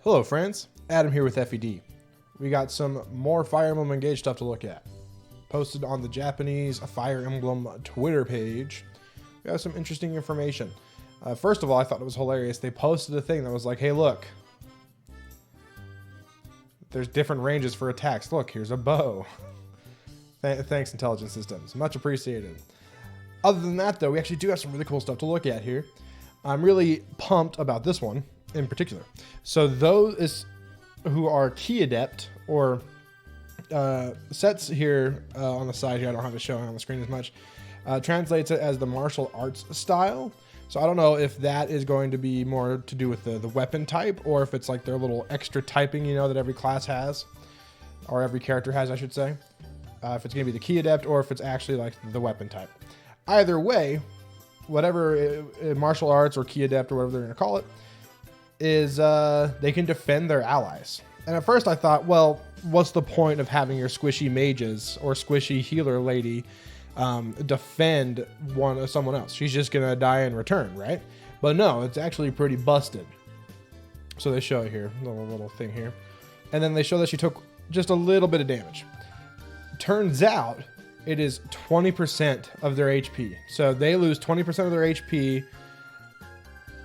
Hello friends, Adam here with FED. We got some more Fire Emblem Engage stuff to look at. Posted on the Japanese Fire Emblem Twitter page. We have some interesting information. First of all, I thought it was hilarious. They posted a thing that was like, hey look, there's different ranges for attacks. Look, here's a bow. Thanks Intelligent Systems, much appreciated. Other than that though, we actually do have some really cool stuff to look at here. I'm really pumped about this one in particular. So those who are key adept or sets here on the side here, I don't have it showing on the screen as much, translates it as the martial arts style. So I don't know if that is going to be more to do with the weapon type, or if it's like their little extra typing, you know, that every class has, or every character has, I should say. If it's going to be the key adept, or if it's actually like the weapon type. Either way, whatever martial arts or key adept or whatever they're going to call it, is they can defend their allies. And at first I thought, well, what's the point of having your squishy mages or squishy healer lady defend someone else? She's just gonna die in return, right? But no, it's actually pretty busted. So they show it here, little thing here, and then they show that she took just a little bit of damage. Turns out it is 20% of their HP. So they lose 20% of their HP,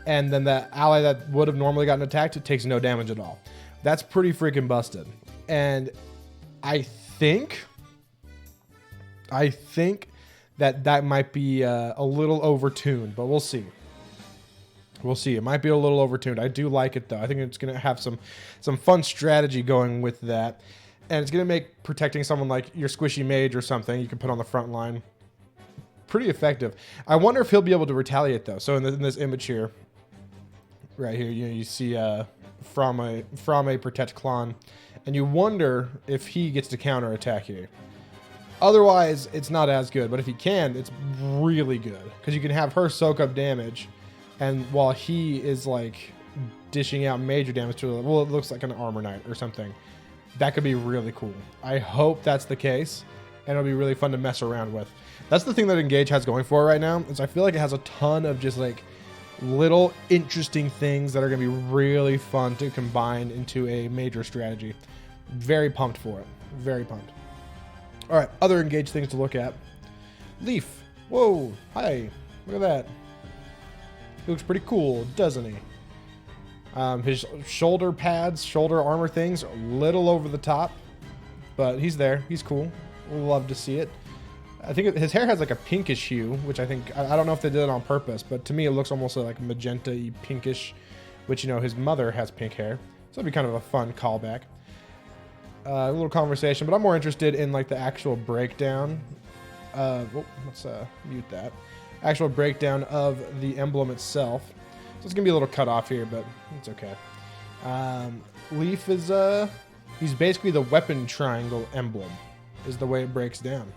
and then the ally that would have normally gotten attacked, it takes no damage at all. That's pretty freaking busted. And I think that might be a little overtuned, but we'll see. We'll see. It might be a little overtuned. I do like it though. I think it's going to have some fun strategy going with that. And it's going to make protecting someone like your squishy mage or something you can put on the front line pretty effective. I wonder if he'll be able to retaliate though. So in this image here, right here, you see from a protect clone, and you wonder if he gets to counter attack here. Otherwise, it's not as good, but if he can, it's really good because you can have her soak up damage, and while he is like dishing out major damage to her, well, it looks like an armor knight or something. That could be really cool. I hope that's the case, and it'll be really fun to mess around with. That's the thing that Engage has going for it right now, is I feel like it has a ton of just like little interesting things that are going to be really fun to combine into a major strategy. Very pumped for it. Very pumped. All right, other Engage things to look at. Leif. Whoa. Hi. Look at that. He looks pretty cool, doesn't he? His shoulder pads, shoulder armor things, a little over the top, but he's there. He's cool. We'll love to see it. I think his hair has like a pinkish hue, which I don't know if they did it on purpose, but to me it looks almost like magenta-y pinkish, which, you know, his mother has pink hair. So it'd be kind of a fun callback. A little conversation, but I'm more interested in like the actual breakdown. Let's mute that. Actual breakdown of the emblem itself. So it's gonna be a little cut off here, but it's okay. Leif is he's basically the weapon triangle emblem, is the way it breaks down.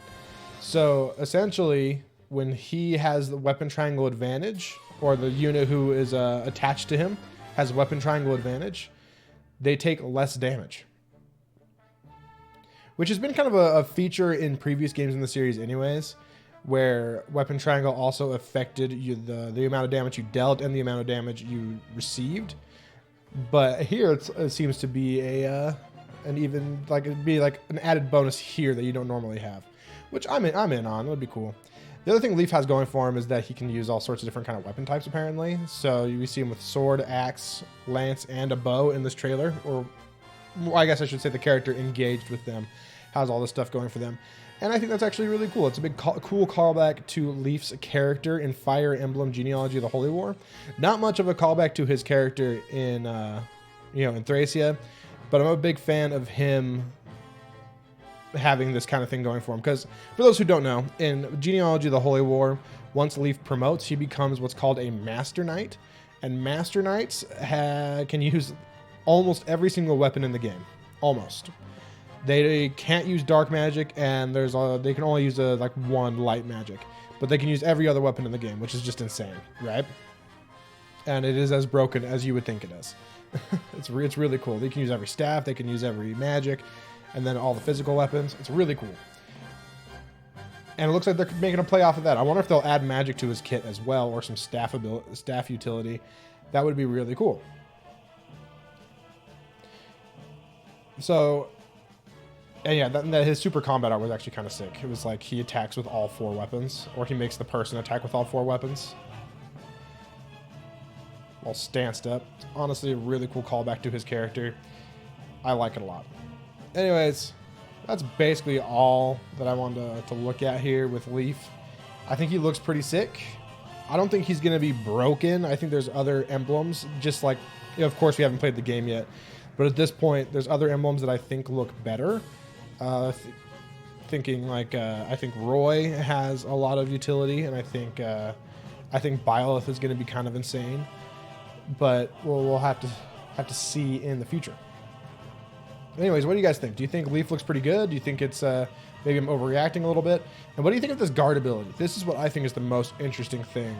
So essentially, when he has the weapon triangle advantage, or the unit who is attached to him has weapon triangle advantage, they take less damage. Which has been kind of a feature in previous games in the series anyways, where weapon triangle also affected the amount of damage you dealt and the amount of damage you received. But here it seems to be an added bonus here that you don't normally have, which I'm in on. That would be cool. The other thing Leif has going for him is that he can use all sorts of different kind of weapon types apparently. So you see him with sword, axe, lance, and a bow in this trailer, or I guess I should say the character engaged with them has all this stuff going for them. And I think that's actually really cool. It's a big cool callback to Leif's character in Fire Emblem Genealogy of the Holy War. Not much of a callback to his character in in Thracia, but I'm a big fan of him having this kind of thing going for him. Because for those who don't know, in Genealogy of the Holy War, once Leif promotes, he becomes what's called a Master Knight. And Master Knights can use almost every single weapon in the game. Almost. They can't use dark magic, and they can only use one light magic, but they can use every other weapon in the game, which is just insane, right? And it is as broken as you would think it is. It's really cool. They can use every staff, they can use every magic, and then all the physical weapons. It's really cool. And it looks like they're making a play off of that. I wonder if they'll add magic to his kit as well, or some staff utility. That would be really cool. So, and yeah, his super combat art was actually kind of sick. It was like he attacks with all 4 weapons, or he makes the person attack with all 4 weapons. All stanced up. It's honestly a really cool callback to his character. I like it a lot. Anyways, that's basically all that I wanted to look at here with Leif. I think he looks pretty sick. I don't think he's going to be broken. I think there's other emblems, just like, you know, of course we haven't played the game yet, but at this point, there's other emblems that I think look better. Thinking like, I think Roy has a lot of utility, and I think Byleth is going to be kind of insane, but we'll have to see in the future. Anyways, what do you guys think? Do you think Leif looks pretty good? Do you think it's maybe I'm overreacting a little bit? And what do you think of this guard ability? This is what I think is the most interesting thing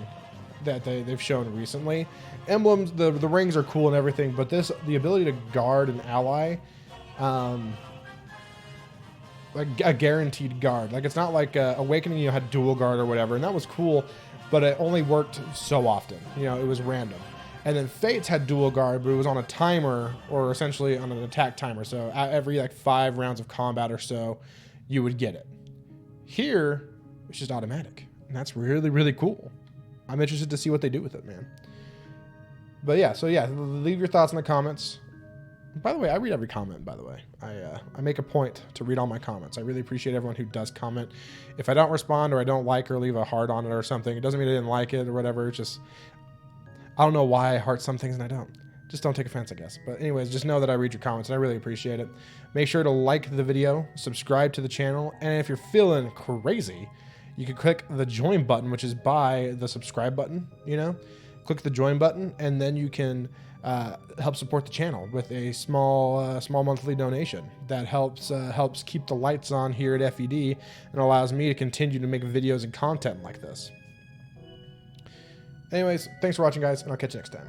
that they've shown recently. Emblems, the rings are cool and everything, but the ability to guard an ally, like a guaranteed guard. Like it's not like Awakening, you had dual guard or whatever, and that was cool, but it only worked so often. You know, it was random. And then Fates had dual guard, but it was on a timer, or essentially on an attack timer. So every like 5 rounds of combat or so, you would get it. Here, it's just automatic. And that's really, really cool. I'm interested to see what they do with it, man. But yeah, so yeah, leave your thoughts in the comments. By the way, I read every comment, by the way. I make a point to read all my comments. I really appreciate everyone who does comment. If I don't respond or I don't like or leave a heart on it or something, it doesn't mean I didn't like it or whatever. It's just, I don't know why I heart some things and I don't. Just don't take offense, I guess. But anyways, just know that I read your comments and I really appreciate it. Make sure to like the video, subscribe to the channel, and if you're feeling crazy, you can click the join button, which is by the subscribe button, you know? Click the join button, and then you can help support the channel with a small monthly donation. That helps keep the lights on here at FED and allows me to continue to make videos and content like this. Anyways, thanks for watching, guys, and I'll catch you next time.